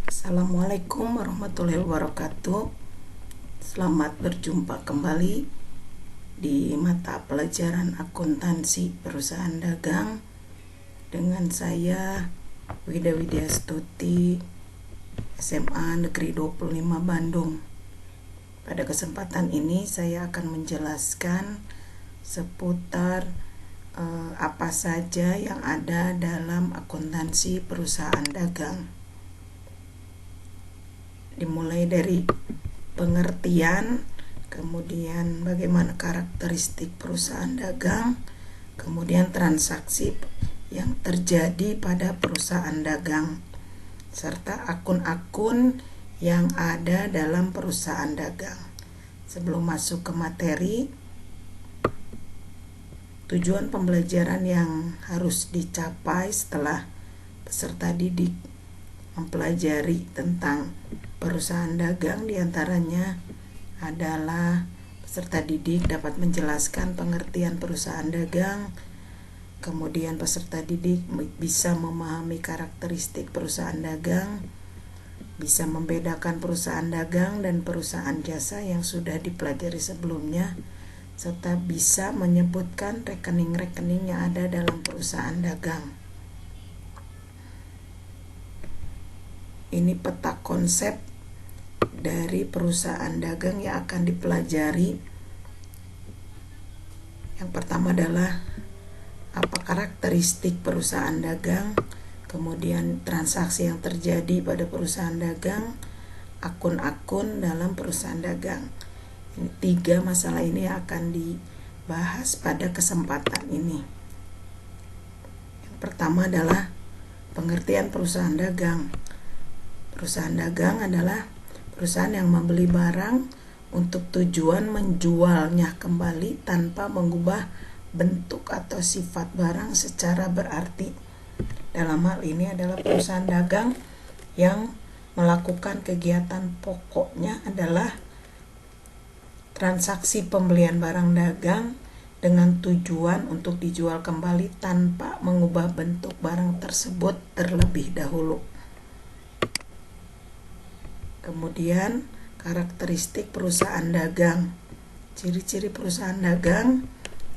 Assalamualaikum warahmatullahi wabarakatuh. Selamat berjumpa kembali di mata pelajaran akuntansi perusahaan dagang dengan saya Wida Widyastuti, SMA Negeri 25 Bandung. Pada kesempatan ini saya akan menjelaskan seputar apa saja yang ada dalam akuntansi perusahaan dagang. Dimulai dari pengertian, kemudian bagaimana karakteristik perusahaan dagang, kemudian transaksi yang terjadi pada perusahaan dagang, serta akun-akun yang ada dalam perusahaan dagang. Sebelum masuk ke materi, tujuan pembelajaran yang harus dicapai setelah peserta didik mempelajari tentang perusahaan dagang diantaranya adalah peserta didik dapat menjelaskan pengertian perusahaan dagang, kemudian peserta didik bisa memahami karakteristik perusahaan dagang, bisa membedakan perusahaan dagang dan perusahaan jasa yang sudah dipelajari sebelumnya, serta bisa menyebutkan rekening-rekening yang ada dalam perusahaan dagang. Ini peta konsep dari perusahaan dagang yang akan dipelajari. Yang pertama adalah apa karakteristik perusahaan dagang, kemudian transaksi yang terjadi pada perusahaan dagang, akun-akun dalam perusahaan dagang. Ini 3 masalah ini yang akan dibahas pada kesempatan ini. Yang pertama adalah pengertian perusahaan dagang. Perusahaan dagang adalah perusahaan yang membeli barang untuk tujuan menjualnya kembali tanpa mengubah bentuk atau sifat barang secara berarti. Dalam hal ini adalah perusahaan dagang yang melakukan kegiatan pokoknya adalah transaksi pembelian barang dagang dengan tujuan untuk dijual kembali tanpa mengubah bentuk barang tersebut terlebih dahulu. Kemudian karakteristik perusahaan dagang. Ciri-ciri perusahaan dagang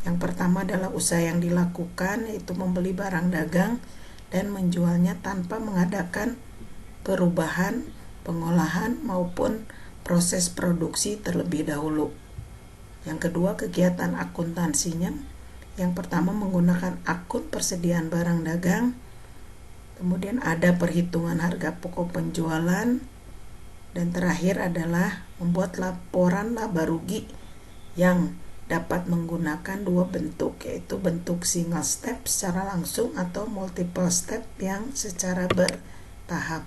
yang pertama adalah usaha yang dilakukan yaitu membeli barang dagang dan menjualnya tanpa mengadakan perubahan, pengolahan maupun proses produksi terlebih dahulu. Yang kedua, kegiatan akuntansinya. Yang pertama menggunakan akun persediaan barang dagang. Kemudian ada perhitungan harga pokok penjualan. Dan terakhir adalah membuat laporan laba rugi yang dapat menggunakan 2 bentuk, yaitu bentuk single step secara langsung atau multiple step yang secara bertahap.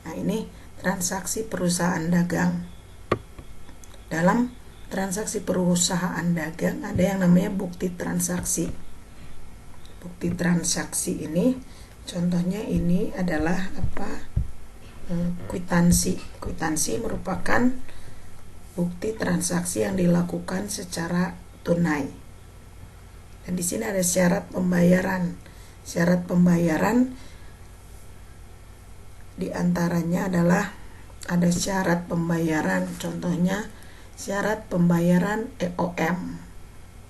Nah, ini transaksi perusahaan dagang. Dalam transaksi perusahaan dagang ada yang namanya bukti transaksi. Bukti transaksi ini contohnya ini adalah kwitansi. Kwitansi merupakan bukti transaksi yang dilakukan secara tunai. Dan di sini ada syarat pembayaran. Syarat pembayaran di antaranya adalah ada syarat pembayaran, contohnya syarat pembayaran EOM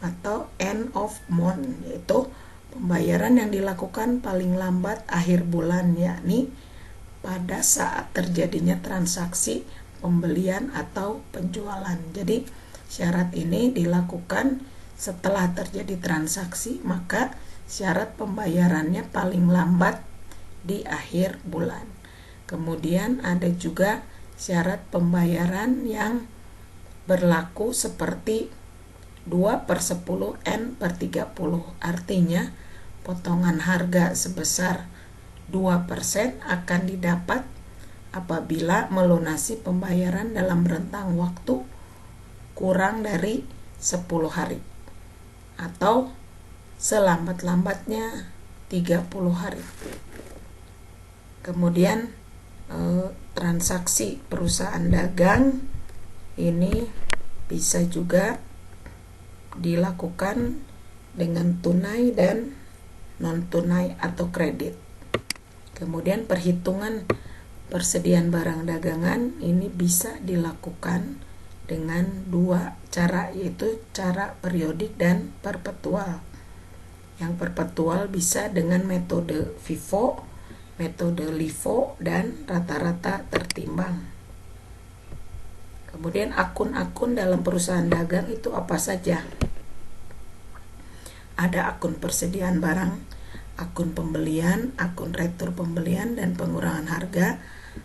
atau end of month, yaitu pembayaran yang dilakukan paling lambat akhir bulan, yakni pada saat terjadinya transaksi pembelian atau penjualan. Jadi syarat ini dilakukan setelah terjadi transaksi, maka syarat pembayarannya paling lambat di akhir bulan. Kemudian ada juga syarat pembayaran yang berlaku seperti 2/10 N/30, artinya potongan harga sebesar 2% akan didapat apabila melunasi pembayaran dalam rentang waktu kurang dari 10 hari atau selambat-lambatnya 30 hari. Kemudian transaksi perusahaan dagang ini bisa juga dilakukan dengan tunai dan non tunai atau kredit. Kemudian perhitungan persediaan barang dagangan ini bisa dilakukan dengan dua cara, yaitu cara periodik dan perpetual. Yang perpetual bisa dengan metode FIFO, metode LIFO, dan rata-rata tertimbang. Kemudian akun-akun dalam perusahaan dagang itu apa saja? Ada akun persediaan barang, akun pembelian, akun retur pembelian dan pengurangan harga,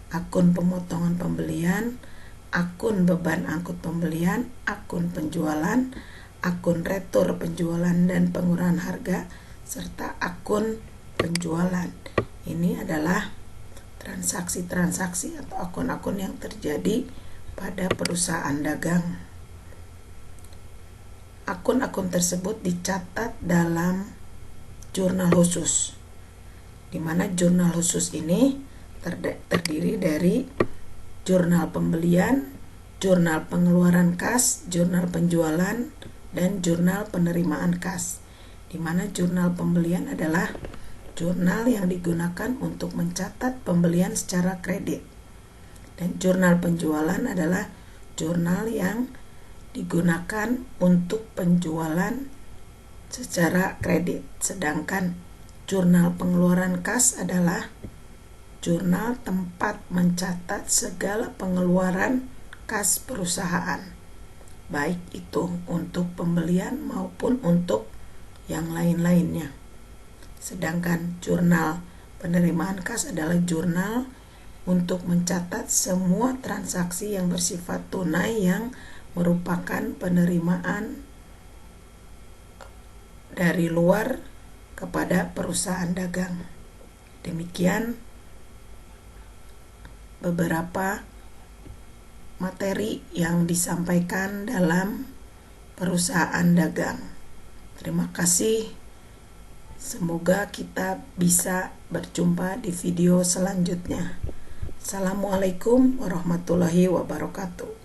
akun pemotongan pembelian, akun beban angkut pembelian, akun penjualan, akun retur penjualan dan pengurangan harga, serta akun penjualan. Ini adalah transaksi-transaksi atau akun-akun yang terjadi pada perusahaan dagang. Akun-akun tersebut dicatat dalam jurnal khusus, di mana jurnal khusus ini terdiri dari jurnal pembelian, jurnal pengeluaran kas, jurnal penjualan, dan jurnal penerimaan kas. Di mana jurnal pembelian adalah jurnal yang digunakan untuk mencatat pembelian secara kredit. Dan jurnal penjualan adalah jurnal yang digunakan untuk penjualan secara kredit. Sedangkan jurnal pengeluaran kas adalah jurnal tempat mencatat segala pengeluaran kas perusahaan, baik itu untuk pembelian maupun untuk yang lain-lainnya. Sedangkan jurnal penerimaan kas adalah jurnal untuk mencatat semua transaksi yang bersifat tunai yang merupakan penerimaan dari luar kepada perusahaan dagang. Demikian beberapa materi yang disampaikan dalam perusahaan dagang. Terima kasih. Semoga kita bisa berjumpa di video selanjutnya. Assalamualaikum warahmatullahi wabarakatuh.